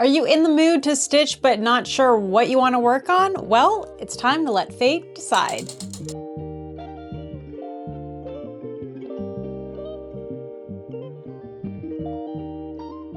Are you in the mood to stitch but not sure what you want to work on? Well, it's time to let fate decide.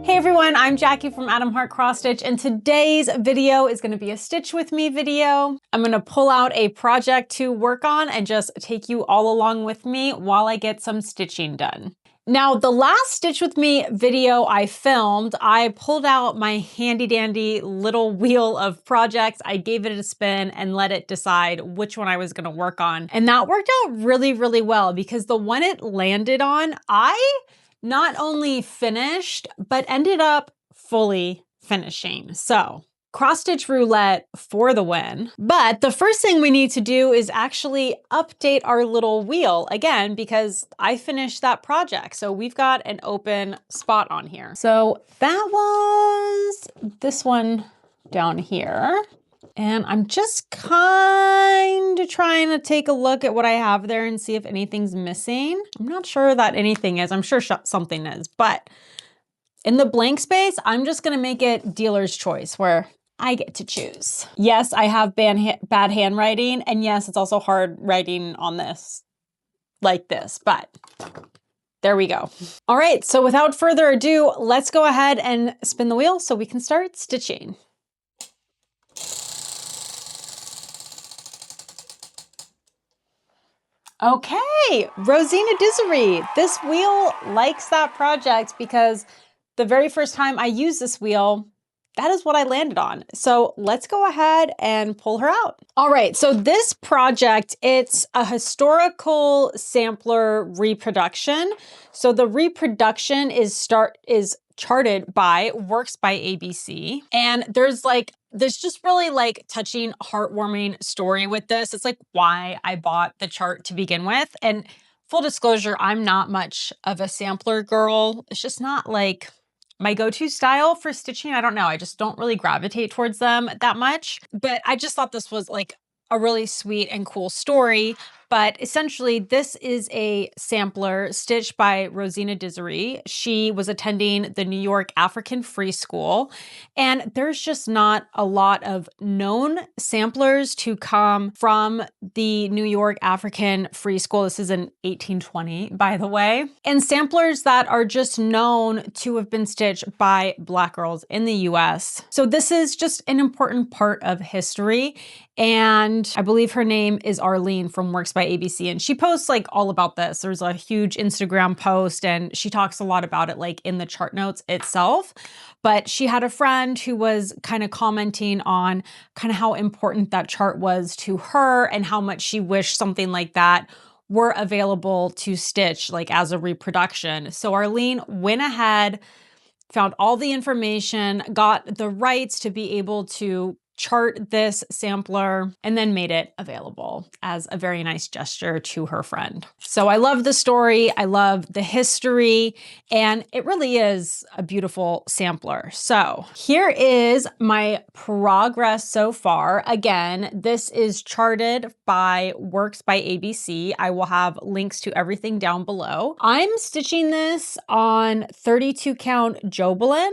Hey everyone, I'm Jackie from Adam Hart Cross Stitch, and today's video is going to be a Stitch With Me video. I'm going to pull out a project to work on and just take you all along with me while I get some stitching done. Now, the last Stitch With Me video I filmed, I pulled out my handy dandy little wheel of projects. I gave it a spin and let it decide which one I was going to work on. And that worked out really, really well because the one it landed on, I not only finished, but ended up fully finishing. So cross stitch roulette for the win. But the first thing we need to do is actually update our little wheel again, because I finished that project. So we've got an open spot on here. So that was this one down here. And I'm just kind of trying to take a look at what I have there and see if anything's missing. I'm not sure that anything is. I'm sure something is, but in the blank space, I'm just going to make it dealer's choice where I get to choose. Yes, I have bad handwriting, and yes, it's also hard writing on this like this, but there we go. All right, so without further ado, let's go ahead and spin the wheel so we can start stitching. Okay, Rosena Disery. This wheel likes that project because the very first time I used this wheel, that is what I landed on. So let's go ahead and pull her out. All right, so this project, it's a historical sampler reproduction. So the reproduction is charted by Works by ABC. And there's just really like touching, heartwarming story with this. It's like why I bought the chart to begin with. And full disclosure, I'm not much of a sampler girl. It's just not like my go-to style for stitching. I don't know. I just don't really gravitate towards them that much. But I just thought this was like a really sweet and cool story. But essentially, this is a sampler stitched by Rosena Disery. She was attending the New York African Free School, and there's just not a lot of known samplers to come from the New York African Free School. This is in 1820, by the way. And samplers that are just known to have been stitched by Black girls in the US. So this is just an important part of history. And I believe her name is Arlene from Works by ABC, and she posts like all about this. There's a huge Instagram post and she talks a lot about it like in the chart notes itself. But she had a friend who was kind of commenting on kind of how important that chart was to her and how much she wished something like that were available to stitch like as a reproduction. So Arlene went ahead, found all the information, got the rights to be able to chart this sampler, and then made it available as a very nice gesture to her friend. So I love the story, I love the history, and it really is a beautiful sampler. So here is my progress so far. Again, this is charted by Works by ABC. I will have links to everything down below. I'm stitching this on 32 count Jobelan.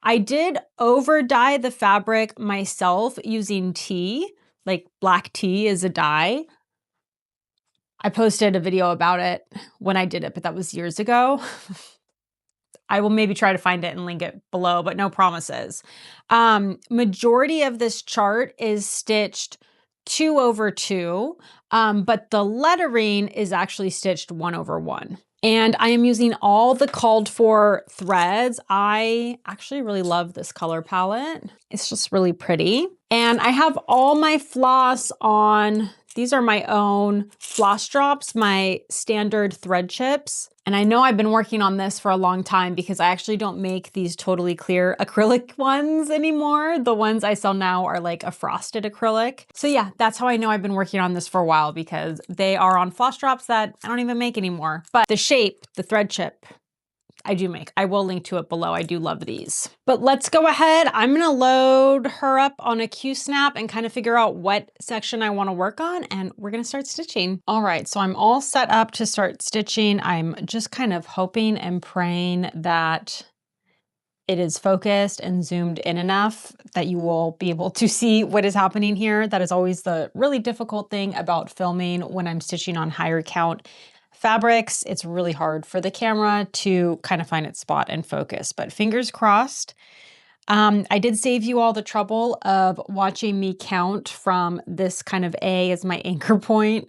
I did over dye the fabric myself using tea, like black tea is a dye. I posted a video about it when I did it, but that was years ago. I will maybe try to find it and link it below, but no promises. Majority of this chart is stitched 2/2, but the lettering is actually stitched 1/1. And I am using all the called for threads. I actually really love this color palette. It's just really pretty. And I have all my floss on. These are my own floss drops, my standard thread chips. And I know I've been working on this for a long time because I actually don't make these totally clear acrylic ones anymore. The ones I sell now are like a frosted acrylic. So yeah, that's how I know I've been working on this for a while, because they are on floss drops that I don't even make anymore. But the shape, the thread chip, I do make. I will link to it below. I do love these. But let's go ahead. I'm gonna load her up on a Q-snap and kind of figure out what section I wanna work on, and we're gonna start stitching. All right, so I'm all set up to start stitching. I'm just kind of hoping and praying that it is focused and zoomed in enough that you will be able to see what is happening here. That is always the really difficult thing about filming when I'm stitching on higher count fabrics. It's really hard for the camera to kind of find its spot and focus, but fingers crossed. I did save you all the trouble of watching me count from this kind of A as my anchor point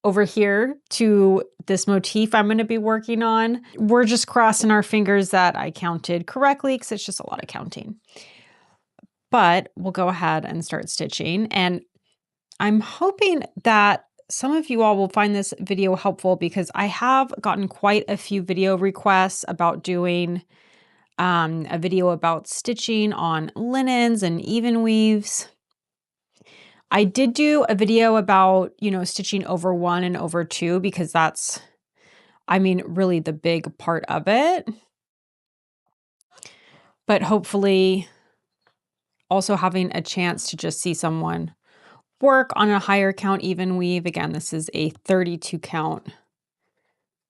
over here to this motif I'm going to be working on. We're just crossing our fingers that I counted correctly because it's just a lot of counting. But we'll go ahead and start stitching. And I'm hoping that some of you all will find this video helpful because I have gotten quite a few video requests about doing a video about stitching on linens and even weaves. I did do a video about, stitching over 1 and over 2 because that's, really the big part of it. But hopefully also having a chance to just see someone work on a higher count even weave. Again, this is a 32 count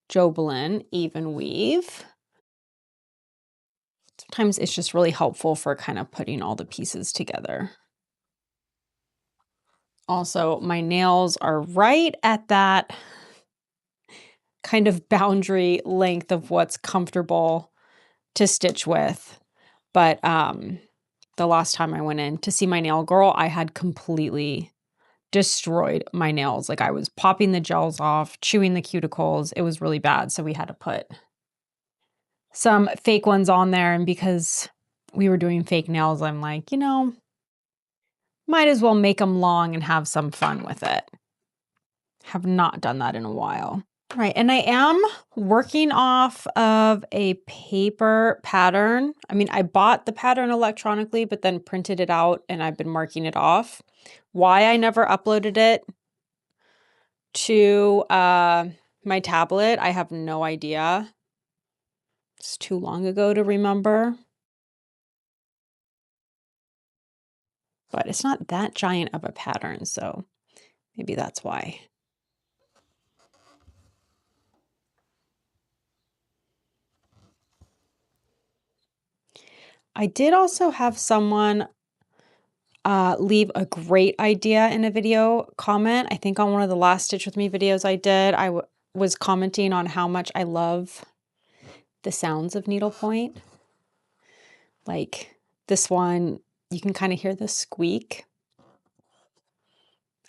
Jobelan Evenweave. Sometimes it's just really helpful for kind of putting all the pieces together. Also, my nails are right at that kind of boundary length of what's comfortable to stitch with. But the last time I went in to see my nail girl, I had completely destroyed my nails. Like I was popping the gels off, chewing the cuticles. It was really bad. So we had to put some fake ones on there. And because we were doing fake nails, I'm like, might as well make them long and have some fun with it. Have not done that in a while. Right, and I am working off of a paper pattern. I bought the pattern electronically, but then printed it out and I've been marking it off. Why I never uploaded it to my tablet, I have no idea. It's too long ago to remember. But it's not that giant of a pattern, so maybe that's why. I did also have someone leave a great idea in a video comment. I think on one of the last Stitch With Me videos I did, I was commenting on how much I love the sounds of needlepoint. Like this one, you can kind of hear the squeak.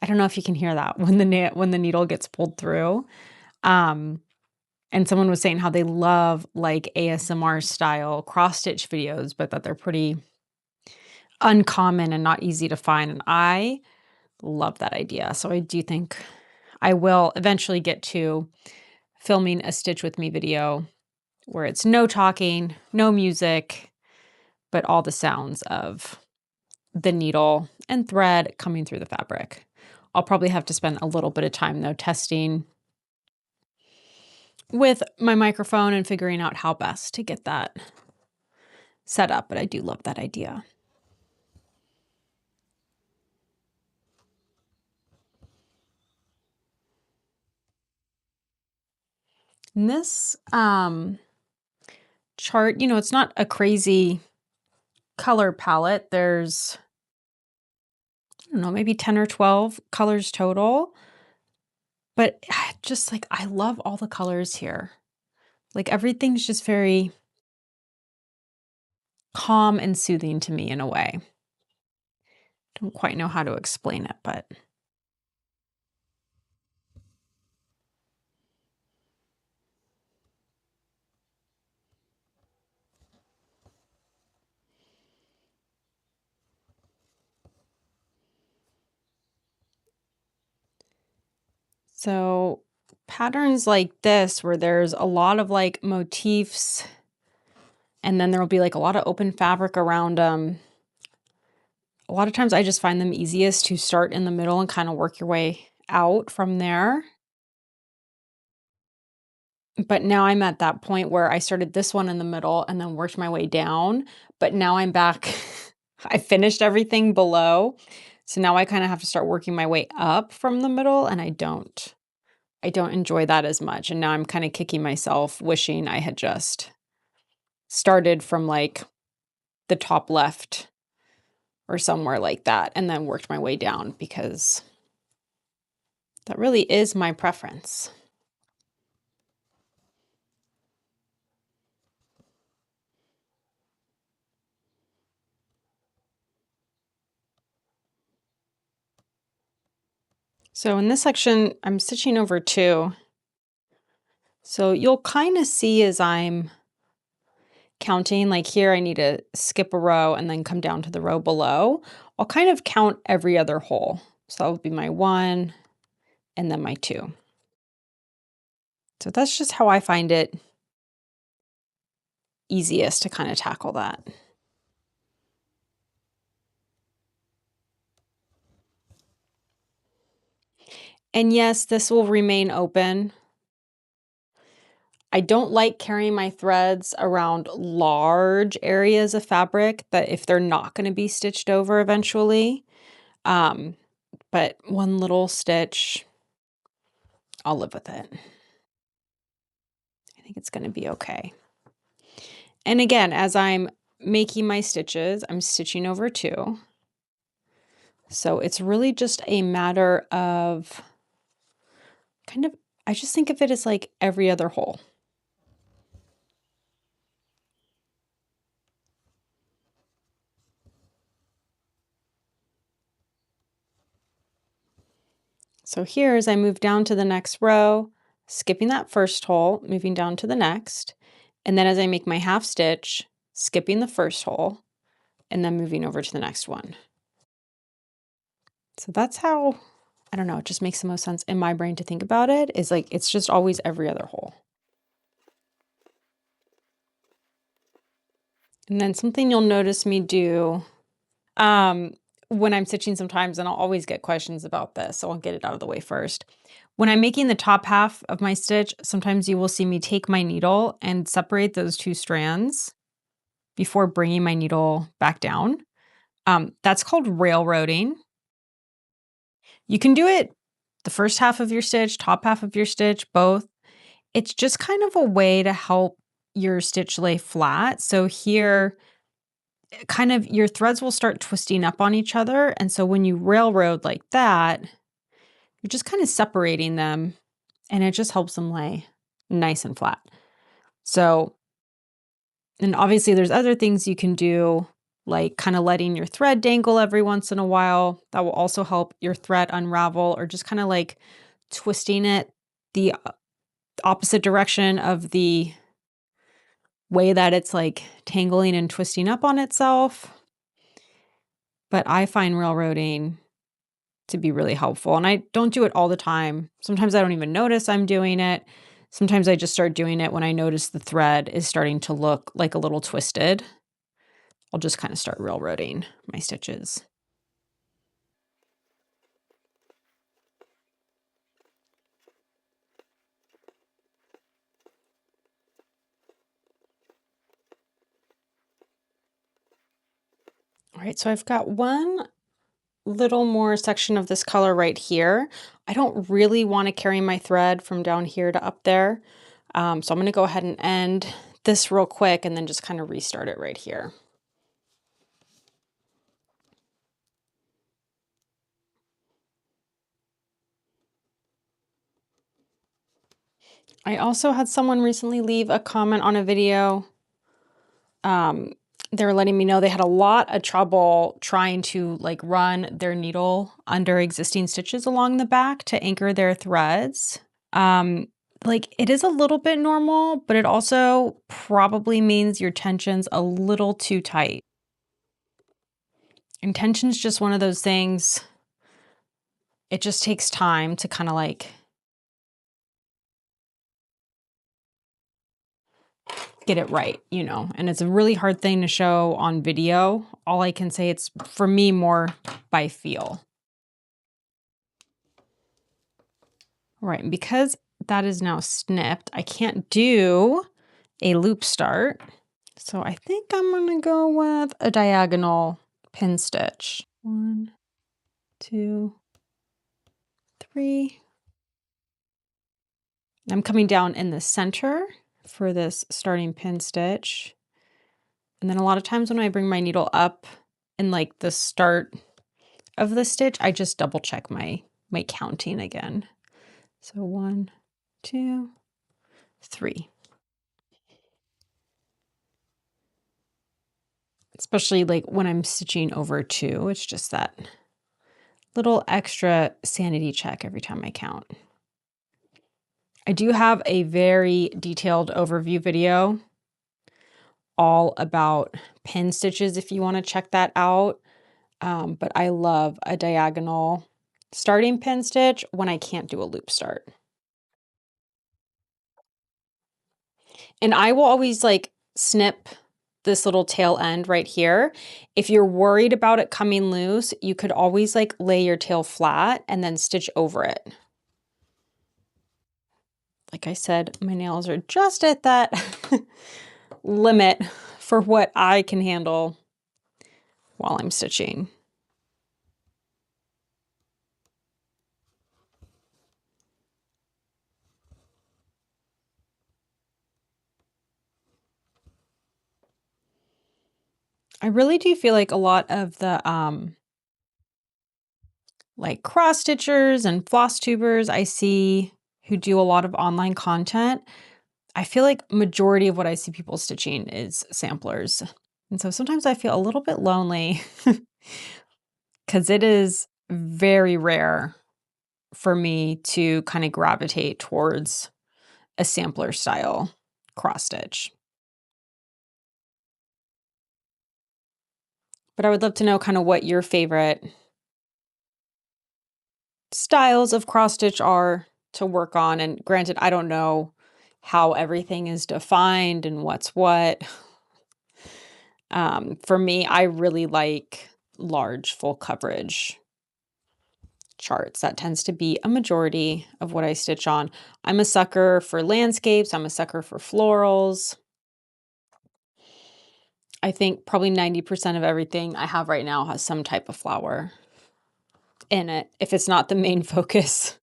I don't know if you can hear that when the needle gets pulled through. And someone was saying how they love like ASMR style cross stitch videos, but that they're pretty uncommon and not easy to find. And I love that idea. So I do think I will eventually get to filming a Stitch With Me video where it's no talking, no music, but all the sounds of the needle and thread coming through the fabric. I'll probably have to spend a little bit of time though testing with my microphone and figuring out how best to get that set up, but I do love that idea. And this chart, it's not a crazy color palette. There's, I don't know, maybe 10 or 12 colors total. But just like, I love all the colors here. Like everything's just very calm and soothing to me in a way. Don't quite know how to explain it, but. So patterns like this, where there's a lot of like motifs, and then there'll be like a lot of open fabric around them. A lot of times I just find them easiest to start in the middle and kind of work your way out from there. But now I'm at that point where I started this one in the middle and then worked my way down. But now I'm back. I finished everything below. So now I kind of have to start working my way up from the middle, and I don't enjoy that as much. And now I'm kind of kicking myself, wishing I had just started from like the top left or somewhere like that, and then worked my way down because that really is my preference. So in this section, I'm stitching over 2. So you'll kind of see as I'm counting, like here I need to skip a row and then come down to the row below. I'll kind of count every other hole. So that would be my 1 and then my 2. So that's just how I find it easiest to kind of tackle that. And yes, this will remain open. I don't like carrying my threads around large areas of fabric that if they're not going to be stitched over eventually. But one little stitch, I'll live with it. I think it's going to be okay. And again, as I'm making my stitches, I'm stitching over 2. So it's really just a matter of kind of, I just think of it as like every other hole. So here, as I move down to the next row, skipping that first hole, moving down to the next, and then as I make my half stitch, skipping the first hole, and then moving over to the next one. So that's how, I don't know, it just makes the most sense in my brain to think about it, is like it's just always every other hole. And then something you'll notice me do when I'm stitching sometimes, and I'll always get questions about this, so I'll get it out of the way first. When I'm making the top half of my stitch, sometimes you will see me take my needle and separate those 2 strands before bringing my needle back down. That's called railroading. You can do it the first half of your stitch, top half of your stitch, both. It's just kind of a way to help your stitch lay flat. So here, kind of your threads will start twisting up on each other. And so when you railroad like that, you're just kind of separating them and it just helps them lay nice and flat. So, and obviously there's other things you can do, like kind of letting your thread dangle every once in a while. That will also help your thread unravel, or just kind of like twisting it the opposite direction of the way that it's like tangling and twisting up on itself. But I find railroading to be really helpful. And I don't do it all the time. Sometimes I don't even notice I'm doing it. Sometimes I just start doing it when I notice the thread is starting to look like a little twisted. I'll just kind of start railroading my stitches. All right, so I've got one little more section of this color right here. I don't really want to carry my thread from down here to up there. So I'm going to go ahead and end this real quick and then just kind of restart it right here. I also had someone recently leave a comment on a video. They were letting me know they had a lot of trouble trying to like run their needle under existing stitches along the back to anchor their threads. Like it is a little bit normal, but it also probably means your tension's a little too tight. And tension's just one of those things. It just takes time to kind of like get it right, you know, and it's a really hard thing to show on video. All I can say, it's for me more by feel. All right, and because that is now snipped, I can't do a loop start. So I think I'm gonna go with a diagonal pin stitch. 1, 2, 3. I'm coming down in the center for this starting pin stitch. And then a lot of times when I bring my needle up in like the start of the stitch, I just double check my counting again. So 1, 2, 3. Especially like when I'm stitching over 2, it's just that little extra sanity check every time I count. I do have a very detailed overview video all about pin stitches if you want to check that out. But I love a diagonal starting pin stitch when I can't do a loop start. And I will always like snip this little tail end right here. If you're worried about it coming loose, you could always like lay your tail flat and then stitch over it. Like I said, my nails are just at that limit for what I can handle while I'm stitching. I really do feel like a lot of the like cross stitchers and floss tubers I see who do a lot of online content, I feel like majority of what I see people stitching is samplers. And so sometimes I feel a little bit lonely because it is very rare for me to kind of gravitate towards a sampler style cross stitch. But I would love to know kind of what your favorite styles of cross stitch are to work on. And granted, I don't know how everything is defined and what's what. For me, I really like large full coverage charts. That tends to be a majority of what I stitch on. I'm a sucker for landscapes. I'm a sucker for florals. I think probably 90% of everything I have right now has some type of flower in it, if it's not the main focus.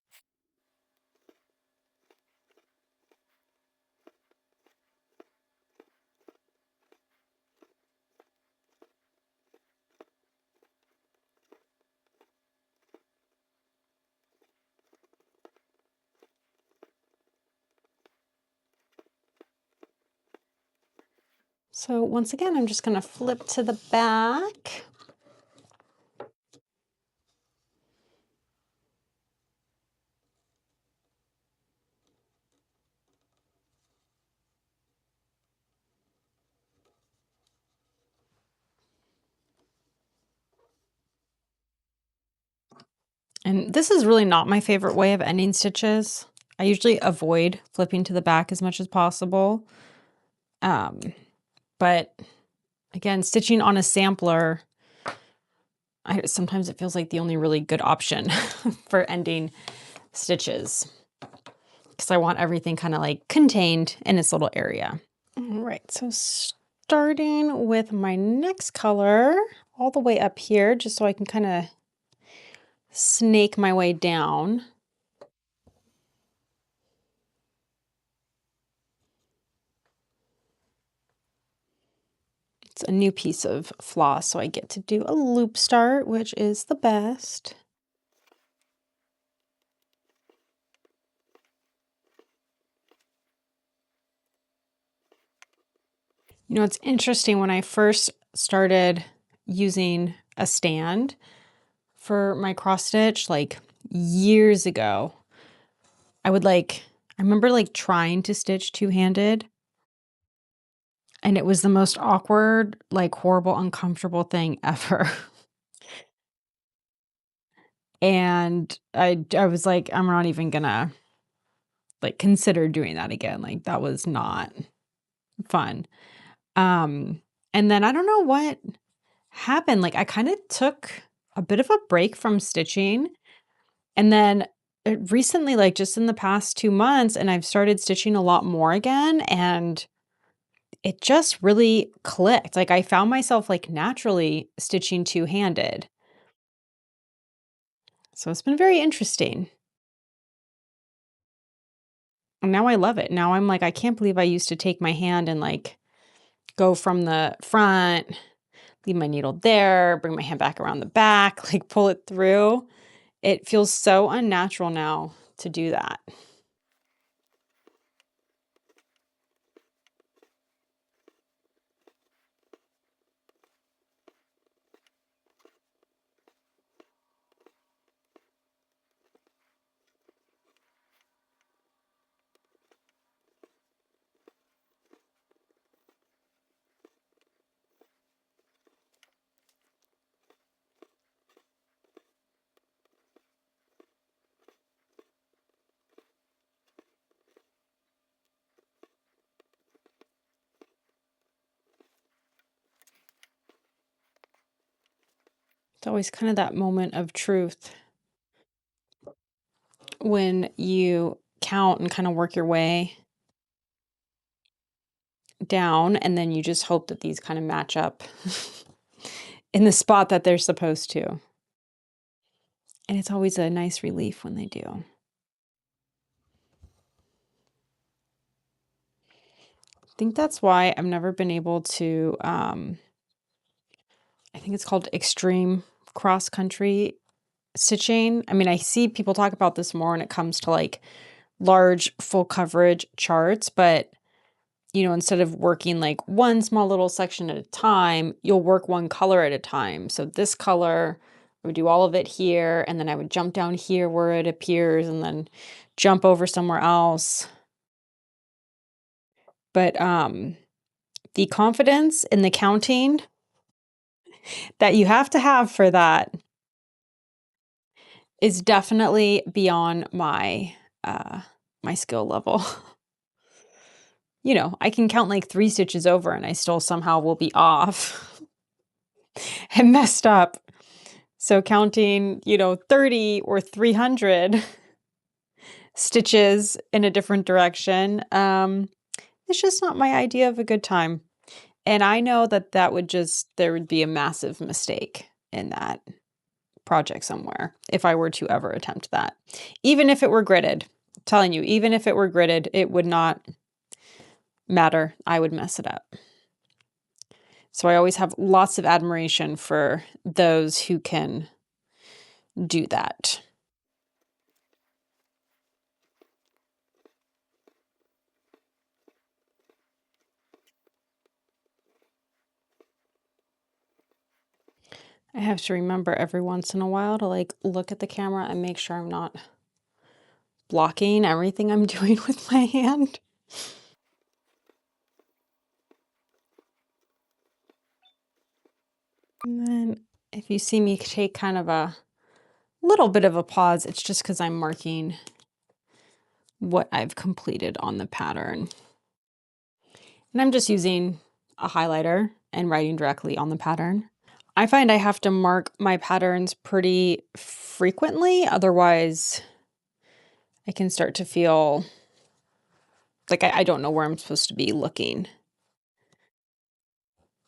So once again, I'm just going to flip to the back. And this is really not my favorite way of ending stitches. I usually avoid flipping to the back as much as possible. But again, stitching on a sampler, sometimes it feels like the only really good option for ending stitches because I want everything kind of like contained in its little area. All right, so starting with my next color all the way up here, just so I can kind of snake my way down. It's a new piece of floss, so I get to do a loop start, which is the best. You know, it's interesting when I first started using a stand for my cross stitch, like years ago, I remember like trying to stitch two-handed, and it was the most awkward, like horrible, uncomfortable thing ever. And I was like, I'm not even gonna like consider doing that again. Like that was not fun. And then I don't know what happened. Like I kind of took a bit of a break from stitching. And then recently, like just in the past 2 months, and I've started stitching a lot more again. And it just really clicked. Like I found myself like naturally stitching two-handed. So it's been very interesting. And now I love it. Now I'm like, I can't believe I used to take my hand and like go from the front, leave my needle there, bring my hand back around the back, like pull it through. It feels so unnatural now to do that. It's always kind of that moment of truth when you count and kind of work your way down, and then you just hope that these kind of match up in the spot that they're supposed to. And it's always a nice relief when they do. I think that's why I've never been able to, I think it's called extreme cross country stitching. I mean, I see people talk about this more when it comes to like large full coverage charts, but instead of working like one small little section at a time, you'll work one color at a time. So this color, I would do all of it here, and then I would jump down here where it appears and then jump over somewhere else. But the confidence in the counting that you have to have for that is definitely beyond my my skill level. I can count like 3 stitches over and I still somehow will be off and messed up. So counting, 30 or 300 stitches in a different direction, it's just not my idea of a good time. And I know that there would be a massive mistake in that project somewhere if I were to ever attempt that. Even if it were gridded, I'm telling you, even if it were gridded, it would not matter. I would mess it up. So I always have lots of admiration for those who can do that. I have to remember every once in a while to like look at the camera and make sure I'm not blocking everything I'm doing with my hand. And then if you see me take kind of a little bit of a pause, it's just because I'm marking what I've completed on the pattern. And I'm just using a highlighter and writing directly on the pattern. I find I have to mark my patterns pretty frequently, otherwise I can start to feel like I don't know where I'm supposed to be looking.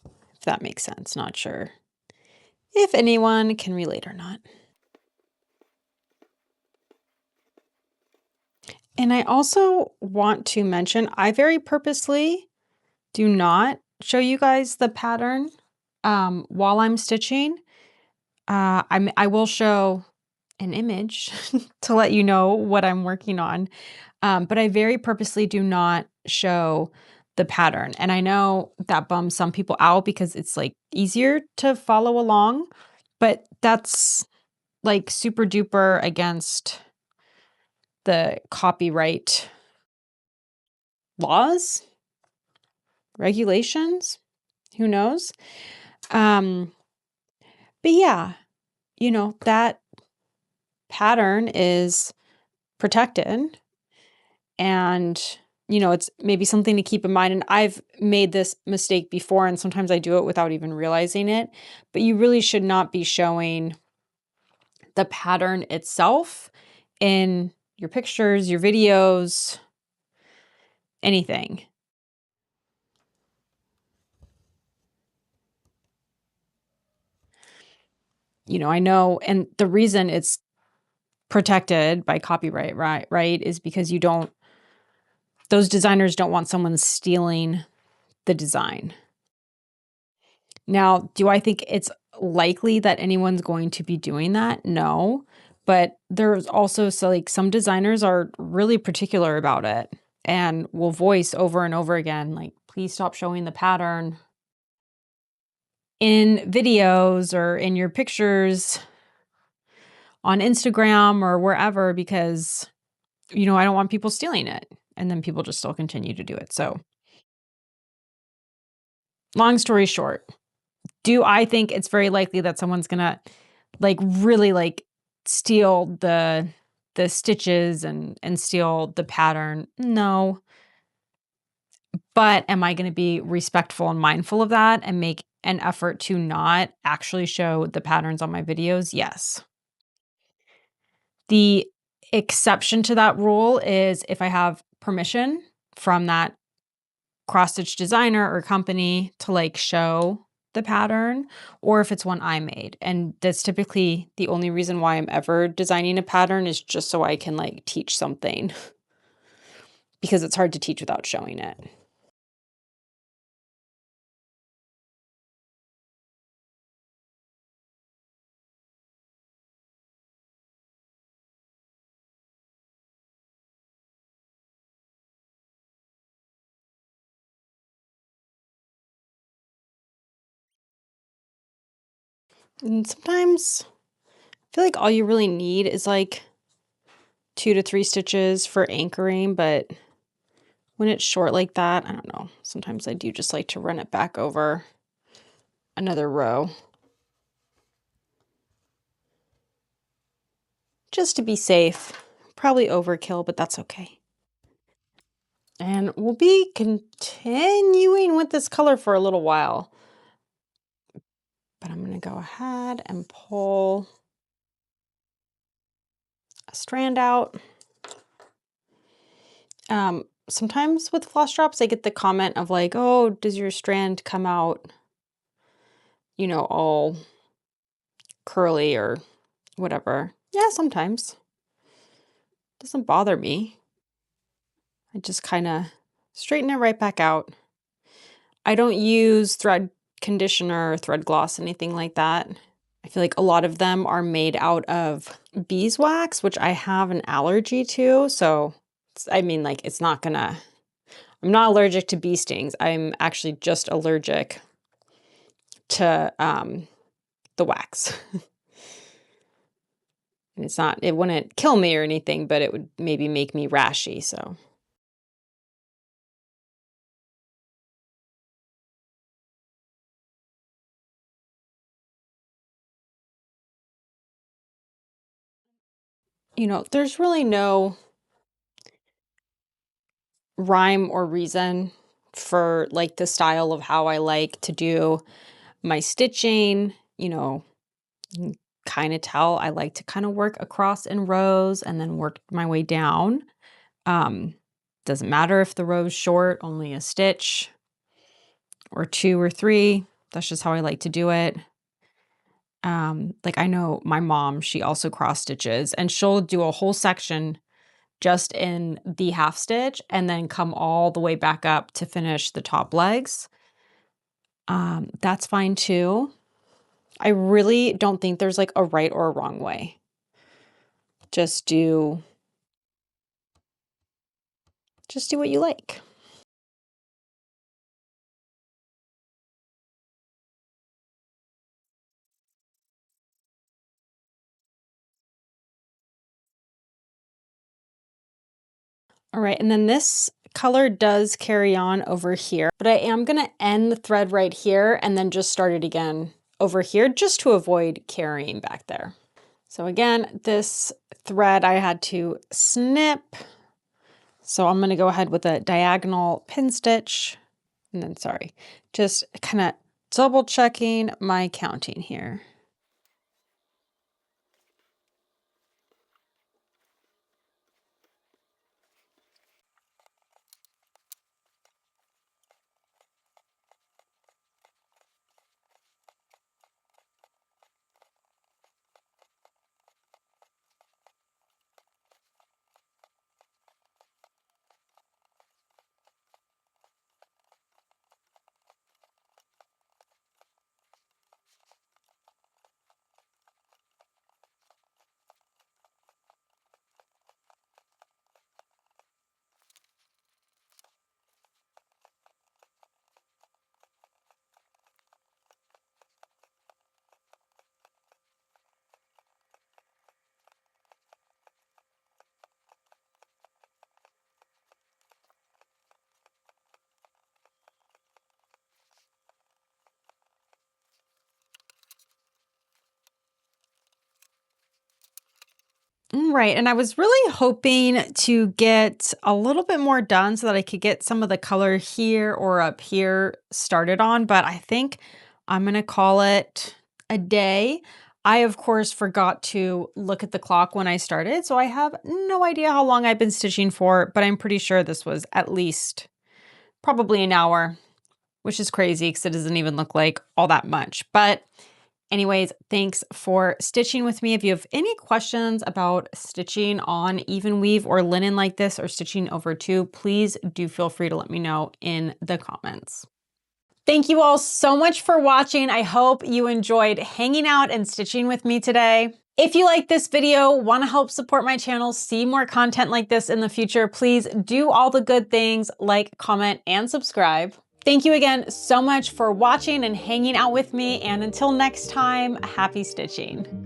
If that makes sense. Not sure if anyone can relate or not. And I also want to mention, I very purposely do not show you guys the pattern while I'm stitching. I will show an image to let you know what I'm working on, but I very purposely do not show the pattern. And I know that bums some people out because it's like easier to follow along, but that's like super duper against the copyright laws, regulations, who knows? But yeah, that pattern is protected, and it's maybe something to keep in mind. And I've made this mistake before, and sometimes I do it without even realizing it, but you really should not be showing the pattern itself in your pictures, your videos, anything. I know, and the reason it's protected by copyright, right, is because those designers don't want someone stealing the design. Now, do I think it's likely that anyone's going to be doing that? No. But there's also like some designers are really particular about it and will voice over and over again, like, please stop showing the pattern in videos or in your pictures on Instagram or wherever because, I don't want people stealing it. And then people just still continue to do it. So, long story short, do I think it's very likely that someone's gonna really steal the stitches and steal the pattern? No. But am I gonna be respectful and mindful of that and make an effort to not actually show the patterns on my videos? Yes. The exception to that rule is if I have permission from that cross stitch designer or company to show the pattern, or if it's one I made. And that's typically the only reason why I'm ever designing a pattern is just so I can teach something because it's hard to teach without showing it. And sometimes I feel like all you really need is 2 to 3 stitches for anchoring, but when it's short like that, I don't know. Sometimes I do just like to run it back over another row just to be safe. Probably overkill, but that's okay. And we'll be continuing with this color for a little while. But I'm going to go ahead and pull a strand out. Sometimes with floss drops, I get the comment of oh, does your strand come out, all curly or whatever? Yeah, sometimes. Doesn't bother me. I just kind of straighten it right back out. I don't use thread conditioner or thread gloss, anything like that. I feel like a lot of them are made out of beeswax, which I have an allergy to. So, it's not gonna, I'm not allergic to bee stings. I'm actually just allergic to the wax. And it wouldn't kill me or anything, but it would maybe make me rashy. So, there's really no rhyme or reason for the style of how I like to do my stitching. You can kind of tell I like to kind of work across in rows and then work my way down. Doesn't matter if the row's short, only a stitch or 2 or 3. That's just how I like to do it. I know my mom, she also cross stitches and she'll do a whole section just in the half stitch and then come all the way back up to finish the top legs. That's fine too. I really don't think there's a right or a wrong way. Just do what you like. All right, and then this color does carry on over here, but I am gonna end the thread right here and then just start it again over here just to avoid carrying back there. So again, this thread I had to snip. So I'm gonna go ahead with a diagonal pin stitch and then, sorry, just kind of double checking my counting here. Right, and I was really hoping to get a little bit more done so that I could get some of the color here or up here started on, but I think I'm gonna call it a day. I, of course, forgot to look at the clock when I started, so I have no idea how long I've been stitching for, but I'm pretty sure this was at least probably an hour, which is crazy because it doesn't even look like all that much. But anyways, thanks for stitching with me. If you have any questions about stitching on even weave or linen like this or stitching over two, please do feel free to let me know in the comments. Thank you all so much for watching. I hope you enjoyed hanging out and stitching with me today. If you like this video, want to help support my channel, see more content like this in the future, please do all the good things like, comment, and subscribe. Thank you again so much for watching and hanging out with me. And until next time, happy stitching.